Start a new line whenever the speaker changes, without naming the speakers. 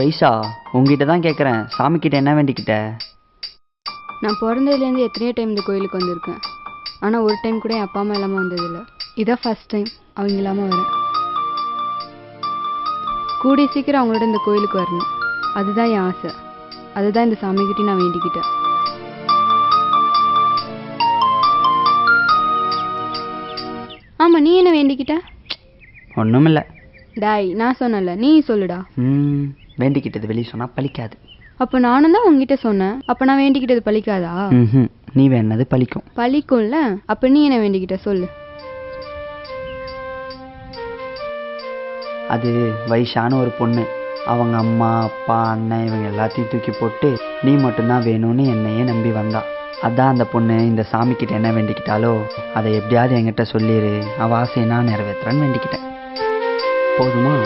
வைஷா, உங்ககிட்ட தான் கேட்குறேன், சாமிக்கிட்ட என்ன வேண்டிக்கிட்ட?
நான் பிறந்ததுலேருந்து எத்தனையோ டைம் இந்த கோயிலுக்கு வந்திருக்கேன். ஆனால் ஒரு டைம் கூட என் அப்பா அம்மா இல்லாமல் வந்ததில்லை. இதான் ஃபஸ்ட் டைம் அவங்க இல்லாமல் வரேன். கூடிய சீக்கிரம் அவங்களோட இந்த கோயிலுக்கு வரணும், அதுதான் என் ஆசை. அதுதான் இந்த சாமிக்கிட்டே நான் வேண்டிக்கிட்டேன். ஆமாம், நீ என்ன வேண்டிக்கிட்ட?
ஒன்றும் இல்லை.
டாய், நான் சொன்னல, நீ சொல்லுடா.
வேண்டிக்கிட்டது வெளியே சொன்னால் பலிக்காது.
அப்போ நானும் தான் உங்ககிட்ட சொன்னேன். அப்போ நான் வேண்டிக்கிட்டது பலிக்காதா?
நீ வேணது பலிக்கும்.
பலிக்கும்ல? அப்போ நீ என்ன வேண்டிக்கிட்ட சொல்லு.
அது வைஷான்னு ஒரு பொண்ணு. அவங்க அம்மா அப்பா அண்ணன் இவங்க எல்லாத்தையும் தூக்கி போட்டு நீ மட்டும்தான் வேணும்னு என்னையே நம்பி வந்தா. அதான் அந்த பொண்ணு இந்த சாமிக்கிட்ட என்ன வேண்டிக்கிட்டாலோ அதை எப்படியாவது என்கிட்ட சொல்லிடு, அவ ஆசையை நான் நிறைவேற்றுறேன்னு வேண்டிக்கிட்டேன். போதுமா?